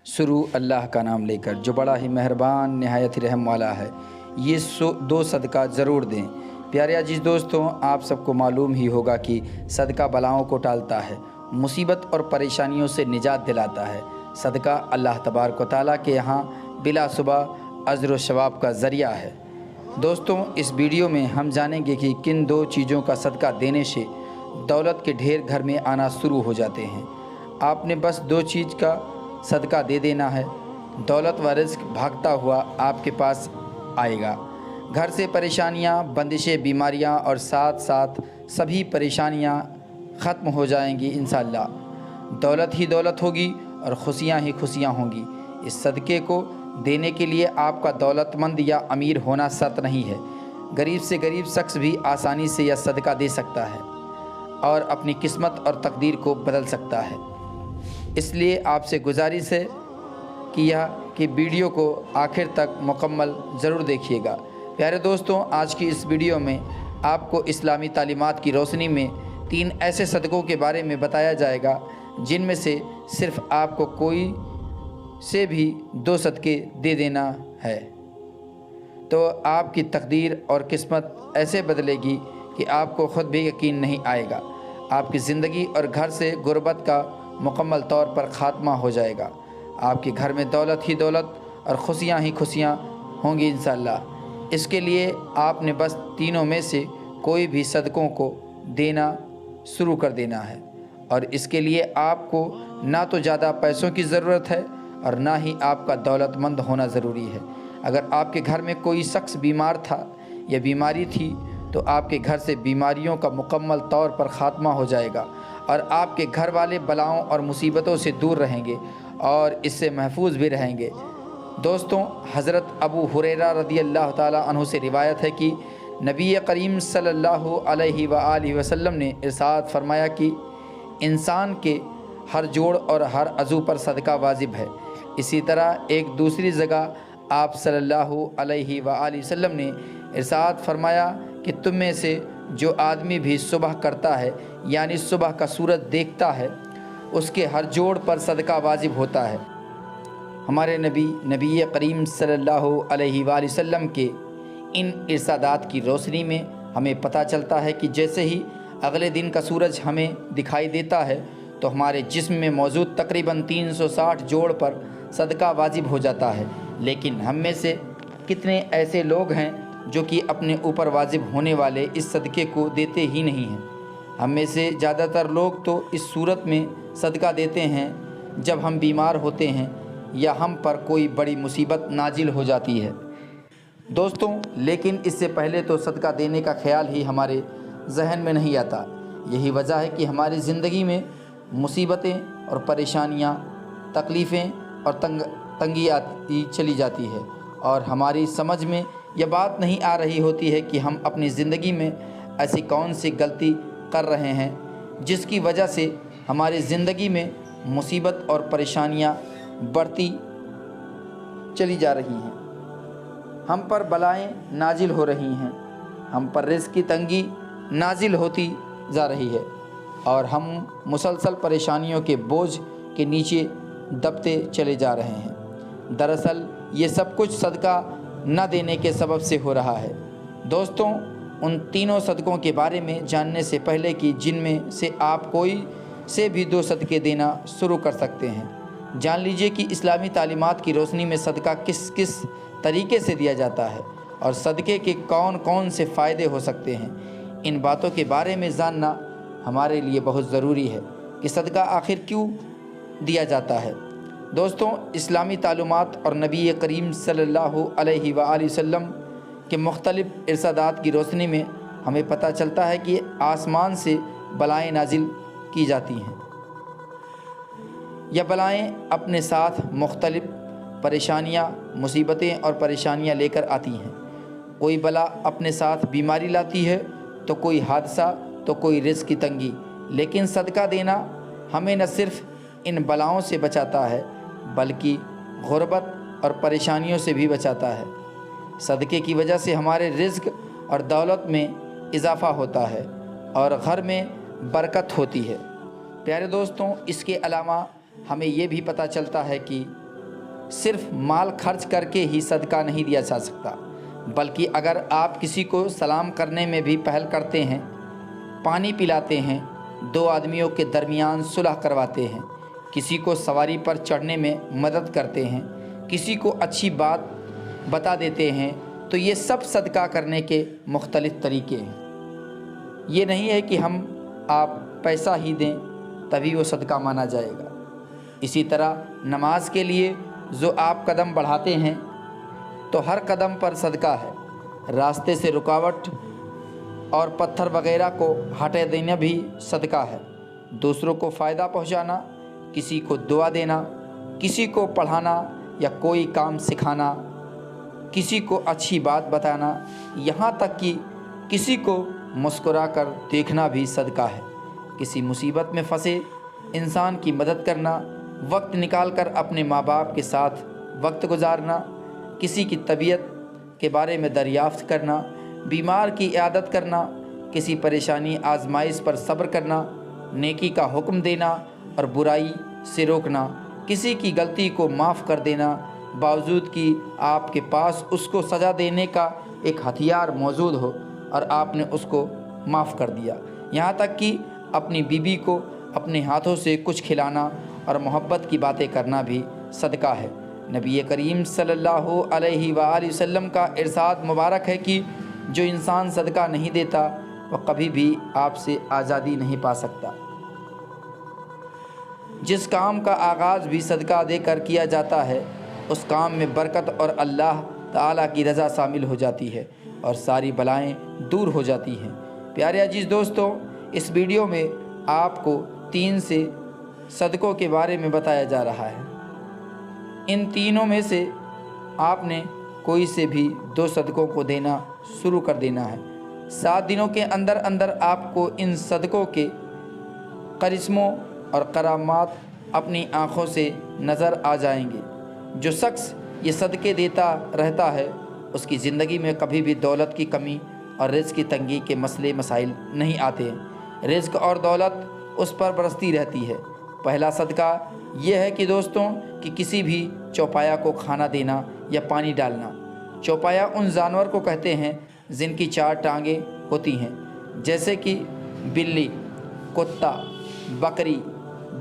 شروع اللہ کا نام لے کر جو بڑا ہی مہربان نہایت رحم والا ہے۔ یہ دو صدقہ ضرور دیں۔ پیارے عزیز دوستوں، آپ سب کو معلوم ہی ہوگا کہ صدقہ بلاؤں کو ٹالتا ہے، مصیبت اور پریشانیوں سے نجات دلاتا ہے۔ صدقہ اللہ تبارک و تعالیٰ کے یہاں بلا شبہ اجر و ثواب کا ذریعہ ہے۔ دوستوں، اس ویڈیو میں ہم جانیں گے کہ کن دو چیزوں کا صدقہ دینے سے دولت کے ڈھیر گھر میں آنا شروع ہو جاتے ہیں۔ آپ نے بس دو چیز کا صدقہ دے دینا ہے، دولت و رزق بھاگتا ہوا آپ کے پاس آئے گا۔ گھر سے پریشانیاں، بندشیں، بیماریاں اور ساتھ ساتھ سبھی پریشانیاں ختم ہو جائیں گی انشاءاللہ۔ دولت ہی دولت ہوگی اور خوشیاں ہی خوشیاں ہوں گی۔ اس صدقے کو دینے کے لیے آپ کا دولت مند یا امیر ہونا شرط نہیں ہے۔ غریب سے غریب شخص بھی آسانی سے یہ صدقہ دے سکتا ہے اور اپنی قسمت اور تقدیر کو بدل سکتا ہے۔ اس لیے آپ سے گزارش ہے کہ ویڈیو کو آخر تک مکمل ضرور دیکھیے گا۔ پیارے دوستوں، آج کی اس ویڈیو میں آپ کو اسلامی تعلیمات کی روشنی میں 3 ایسے صدقوں کے بارے میں بتایا جائے گا جن میں سے صرف آپ کو کوئی سے بھی 2 صدقے دے دینا ہے، تو آپ کی تقدیر اور قسمت ایسے بدلے گی کہ آپ کو خود بھی یقین نہیں آئے گا۔ آپ کی زندگی اور گھر سے غربت کا مکمل طور پر خاتمہ ہو جائے گا۔ آپ کے گھر میں دولت ہی دولت اور خوشیاں ہی خوشیاں ہوں گی انشاءاللہ۔ اس کے لیے آپ نے بس تینوں میں سے کوئی بھی صدقوں کو دینا شروع کر دینا ہے، اور اس کے لیے آپ کو نہ تو زیادہ پیسوں کی ضرورت ہے اور نہ ہی آپ کا دولت مند ہونا ضروری ہے۔ اگر آپ کے گھر میں کوئی شخص بیمار تھا یا بیماری تھی تو آپ کے گھر سے بیماریوں کا مکمل طور پر خاتمہ ہو جائے گا، اور آپ کے گھر والے بلاؤں اور مصیبتوں سے دور رہیں گے اور اس سے محفوظ بھی رہیں گے۔ دوستوں، حضرت ابو ہریرہ رضی اللہ تعالیٰ عنہ سے روایت ہے کہ نبی کریم صلی اللہ علیہ وآلہ وسلم نے ارشاد فرمایا کہ انسان کے ہر جوڑ اور ہر عضو پر صدقہ واجب ہے۔ اسی طرح ایک دوسری جگہ آپ صلی اللہ علیہ وآلہ وسلم نے ارشاد فرمایا کہ تم میں سے جو آدمی بھی صبح کرتا ہے، یعنی صبح کا سورج دیکھتا ہے، اس کے ہر جوڑ پر صدقہ واجب ہوتا ہے۔ ہمارے نبی کریم صلی اللہ علیہ وآلہ وسلم کے ان ارشادات کی روشنی میں ہمیں پتہ چلتا ہے کہ جیسے ہی اگلے دن کا سورج ہمیں دکھائی دیتا ہے تو ہمارے جسم میں موجود تقریباً 360 جوڑ پر صدقہ واجب ہو جاتا ہے۔ لیکن ہم میں سے کتنے ایسے لوگ ہیں جو کہ اپنے اوپر واجب ہونے والے اس صدقے کو دیتے ہی نہیں ہیں؟ ہم میں سے زیادہ تر لوگ تو اس صورت میں صدقہ دیتے ہیں جب ہم بیمار ہوتے ہیں یا ہم پر کوئی بڑی مصیبت نازل ہو جاتی ہے۔ دوستوں، لیکن اس سے پہلے تو صدقہ دینے کا خیال ہی ہمارے ذہن میں نہیں آتا۔ یہی وجہ ہے کہ ہماری زندگی میں مصیبتیں اور پریشانیاں، تکلیفیں اور تنگی آتی چلی جاتی ہے، اور ہماری سمجھ میں یہ بات نہیں آ رہی ہوتی ہے کہ ہم اپنی زندگی میں ایسی کون سی غلطی کر رہے ہیں جس کی وجہ سے ہماری زندگی میں مصیبت اور پریشانیاں بڑھتی چلی جا رہی ہیں، ہم پر بلائیں نازل ہو رہی ہیں، ہم پر رزق کی تنگی نازل ہوتی جا رہی ہے، اور ہم مسلسل پریشانیوں کے بوجھ کے نیچے دبتے چلے جا رہے ہیں۔ دراصل یہ سب کچھ صدقہ نہ دینے کے سبب سے ہو رہا ہے۔ دوستوں، ان تینوں صدقوں کے بارے میں جاننے سے پہلے کہ جن میں سے آپ کوئی سے بھی 2 صدقے دینا شروع کر سکتے ہیں، جان لیجئے کہ اسلامی تعلیمات کی روشنی میں صدقہ کس طریقے سے دیا جاتا ہے اور صدقے کے کون کون سے فائدے ہو سکتے ہیں۔ ان باتوں کے بارے میں جاننا ہمارے لیے بہت ضروری ہے کہ صدقہ آخر کیوں دیا جاتا ہے۔ دوستوں، اسلامی تعلیمات اور نبی کریم صلی اللہ علیہ وآلہ وسلم کے مختلف ارشادات کی روشنی میں ہمیں پتہ چلتا ہے کہ آسمان سے بلائیں نازل کی جاتی ہیں۔ یہ بلائیں اپنے ساتھ مختلف پریشانیاں، مصیبتیں اور پریشانیاں لے کر آتی ہیں۔ کوئی بلا اپنے ساتھ بیماری لاتی ہے، تو کوئی حادثہ، تو کوئی رزق کی تنگی۔ لیکن صدقہ دینا ہمیں نہ صرف ان بلاؤں سے بچاتا ہے بلکہ غربت اور پریشانیوں سے بھی بچاتا ہے۔ صدقے کی وجہ سے ہمارے رزق اور دولت میں اضافہ ہوتا ہے اور گھر میں برکت ہوتی ہے۔ پیارے دوستوں، اس کے علاوہ ہمیں یہ بھی پتہ چلتا ہے کہ صرف مال خرچ کر کے ہی صدقہ نہیں دیا جا سکتا، بلکہ اگر آپ کسی کو سلام کرنے میں بھی پہل کرتے ہیں، پانی پلاتے ہیں، دو آدمیوں کے درمیان صلح کرواتے ہیں، کسی کو سواری پر چڑھنے میں مدد کرتے ہیں، کسی کو اچھی بات بتا دیتے ہیں، تو یہ سب صدقہ کرنے کے مختلف طریقے ہیں۔ یہ نہیں ہے کہ ہم آپ پیسہ ہی دیں تبھی وہ صدقہ مانا جائے گا۔ اسی طرح نماز کے لیے جو آپ قدم بڑھاتے ہیں تو ہر قدم پر صدقہ ہے۔ راستے سے رکاوٹ اور پتھر وغیرہ کو ہٹا دینا بھی صدقہ ہے۔ دوسروں کو فائدہ پہنچانا، کسی کو دعا دینا، کسی کو پڑھانا یا کوئی کام سکھانا، کسی کو اچھی بات بتانا، یہاں تک کہ کسی کو مسکرا کر دیکھنا بھی صدقہ ہے۔ کسی مصیبت میں پھنسے انسان کی مدد کرنا، وقت نکال کر اپنے ماں باپ کے ساتھ وقت گزارنا، کسی کی طبیعت کے بارے میں دریافت کرنا، بیمار کی عیادت کرنا، کسی پریشانی آزمائش پر صبر کرنا، نیکی کا حکم دینا اور برائی سے روکنا، کسی کی غلطی کو معاف کر دینا باوجود کہ آپ کے پاس اس کو سزا دینے کا ایک ہتھیار موجود ہو اور آپ نے اس کو معاف کر دیا، یہاں تک کہ اپنی بیوی کو اپنے ہاتھوں سے کچھ کھلانا اور محبت کی باتیں کرنا بھی صدقہ ہے۔ نبی کریم صلی اللہ علیہ وآلہ وسلم کا ارشاد مبارک ہے کہ جو انسان صدقہ نہیں دیتا وہ کبھی بھی آپ سے آزادی نہیں پا سکتا۔ جس کام کا آغاز بھی صدقہ دے کر کیا جاتا ہے اس کام میں برکت اور اللہ تعالیٰ کی رضا شامل ہو جاتی ہے اور ساری بلائیں دور ہو جاتی ہیں۔ پیارے عزیز دوستوں، اس ویڈیو میں آپ کو 3 سے صدقوں کے بارے میں بتایا جا رہا ہے۔ ان تینوں میں سے آپ نے کوئی سے بھی 2 صدقوں کو دینا شروع کر دینا ہے۔ 7 دنوں کے اندر اندر آپ کو ان صدقوں کے کرشموں اور کرامات اپنی آنکھوں سے نظر آ جائیں گے۔ جو شخص یہ صدقے دیتا رہتا ہے اس کی زندگی میں کبھی بھی دولت کی کمی اور رزق کی تنگی کے مسائل نہیں آتے۔ رزق اور دولت اس پر برستی رہتی ہے۔ پہلا صدقہ یہ ہے کہ دوستوں کہ کسی بھی چوپایا کو کھانا دینا یا پانی ڈالنا۔ چوپایا ان جانور کو کہتے ہیں جن کی 4 ٹانگیں ہوتی ہیں، جیسے کہ بلی، کتا، بکری،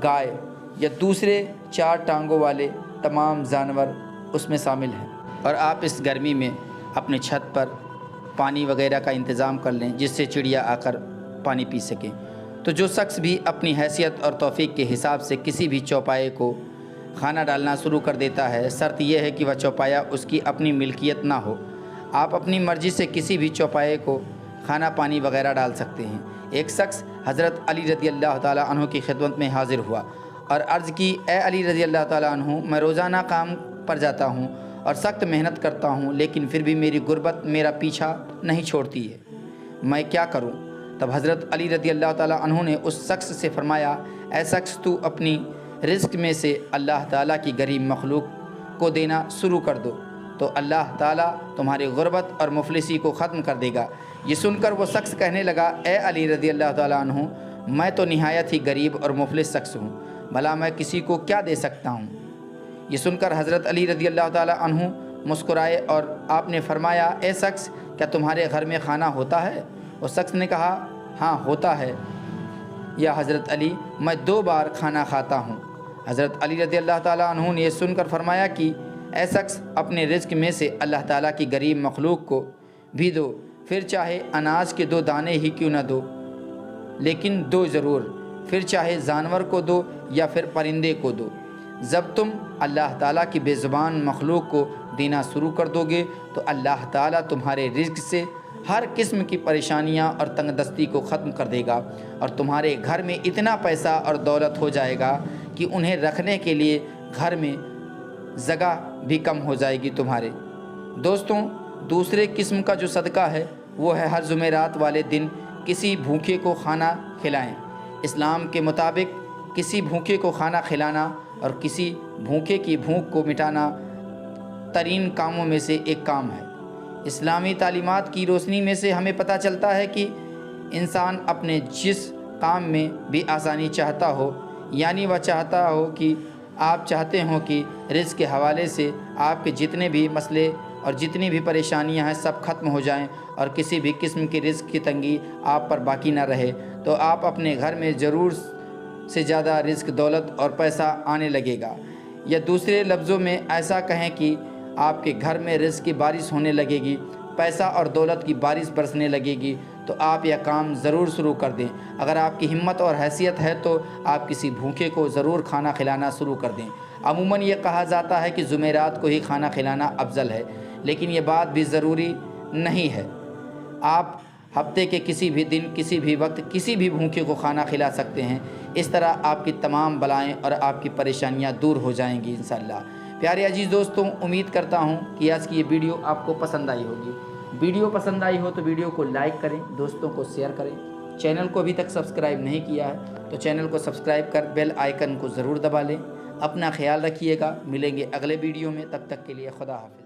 گائے یا دوسرے 4 ٹانگوں والے تمام جانور اس میں شامل ہیں۔ اور آپ اس گرمی میں اپنے چھت پر پانی وغیرہ کا انتظام کر لیں جس سے چڑیا آ کر پانی پی سکیں۔ تو جو شخص بھی اپنی حیثیت اور توفیق کے حساب سے کسی بھی چوپائے کو کھانا ڈالنا شروع کر دیتا ہے، شرط یہ ہے کہ وہ چوپایا اس کی اپنی ملکیت نہ ہو۔ آپ اپنی مرضی سے کسی بھی چوپائے کو کھانا پانی وغیرہ ڈال سکتے ہیں۔ ایک شخص حضرت علی رضی اللہ تعالیٰ عنہ کی خدمت میں حاضر ہوا اور عرض کی، اے علی رضی اللہ تعالیٰ عنہ، میں روزانہ کام پر جاتا ہوں اور سخت محنت کرتا ہوں، لیکن پھر بھی میری غربت میرا پیچھا نہیں چھوڑتی ہے، میں کیا کروں؟ تب حضرت علی رضی اللہ تعالیٰ عنہ نے اس شخص سے فرمایا، اے شخص، تو اپنی رزق میں سے اللہ تعالیٰ کی غریب مخلوق کو دینا شروع کر دو تو اللہ تعالیٰ تمہاری غربت اور مفلسی کو ختم کر دے گا۔ یہ سن کر وہ شخص کہنے لگا، اے علی رضی اللہ تعالیٰ عنہ، میں تو نہایت ہی غریب اور مفلس شخص ہوں، بھلا میں کسی کو کیا دے سکتا ہوں؟ یہ سن کر حضرت علی رضی اللہ تعالیٰ عنہ مسکرائے اور آپ نے فرمایا، اے شخص، کیا تمہارے گھر میں کھانا ہوتا ہے؟ اس شخص نے کہا، ہاں ہوتا ہے یا حضرت علی، میں 2 بار کھانا کھاتا ہوں۔ حضرت علی رضی اللہ تعالیٰ عنہ نے یہ سن کر فرمایا کہ اے شخص، اپنے رزق میں سے اللہ تعالیٰ کی غریب مخلوق کو بھی دو، پھر چاہے اناج کے 2 دانے ہی کیوں نہ دو، لیکن دو ضرور، پھر چاہے جانور کو دو یا پھر پرندے کو دو۔ جب تم اللہ تعالیٰ کی بے زبان مخلوق کو دینا شروع کر دو گے تو اللہ تعالیٰ تمہارے رزق سے ہر قسم کی پریشانیاں اور تنگ دستی کو ختم کر دے گا اور تمہارے گھر میں اتنا پیسہ اور دولت ہو جائے گا کہ انہیں رکھنے کے لیے گھر میں جگہ بھی کم ہو جائے گی تمہارے۔ دوستوں، دوسرے قسم کا جو صدقہ ہے وہ ہے ہر جمعرات والے دن کسی بھوکے کو کھانا کھلائیں۔ اسلام کے مطابق کسی بھوکے کو کھانا کھلانا اور کسی بھوکے کی بھوک کو مٹانا ترین کاموں میں سے ایک کام ہے۔ اسلامی تعلیمات کی روشنی میں سے ہمیں پتہ چلتا ہے کہ انسان اپنے جس کام میں بھی آسانی چاہتا ہو، یعنی وہ چاہتا ہو کہ آپ چاہتے ہوں کہ رزق کے حوالے سے آپ کے جتنے بھی مسئلے اور جتنی بھی پریشانیاں ہیں سب ختم ہو جائیں اور کسی بھی قسم کی رزق کی تنگی آپ پر باقی نہ رہے، تو آپ اپنے گھر میں ضرور سے زیادہ رزق، دولت اور پیسہ آنے لگے گا۔ یا دوسرے لفظوں میں ایسا کہیں کہ آپ کے گھر میں رزق کی بارش ہونے لگے گی، پیسہ اور دولت کی بارش برسنے لگے گی۔ تو آپ یہ کام ضرور شروع کر دیں۔ اگر آپ کی ہمت اور حیثیت ہے تو آپ کسی بھوکے کو ضرور کھانا کھلانا شروع کر دیں۔ عموماً یہ کہا جاتا ہے کہ جمعرات کو ہی کھانا کھلانا افضل ہے، لیکن یہ بات بھی ضروری نہیں ہے۔ آپ ہفتے کے کسی بھی دن، کسی بھی وقت، کسی بھی بھوکے کو کھانا کھلا سکتے ہیں۔ اس طرح آپ کی تمام بلائیں اور آپ کی پریشانیاں دور ہو جائیں گی انشاءاللہ۔ پیارے عزیز دوستوں، امید کرتا ہوں کہ آج کی یہ ویڈیو آپ کو پسند آئی ہوگی۔ ویڈیو پسند آئی ہو تو ویڈیو کو لائک کریں، دوستوں کو شیئر کریں۔ چینل کو ابھی تک سبسکرائب نہیں کیا ہے تو چینل کو سبسکرائب کر بیل آئیکن کو ضرور دبا لیں۔ اپنا خیال رکھیے گا، ملیں گے اگلے ویڈیو میں، تب تک کے لیے خدا حافظ۔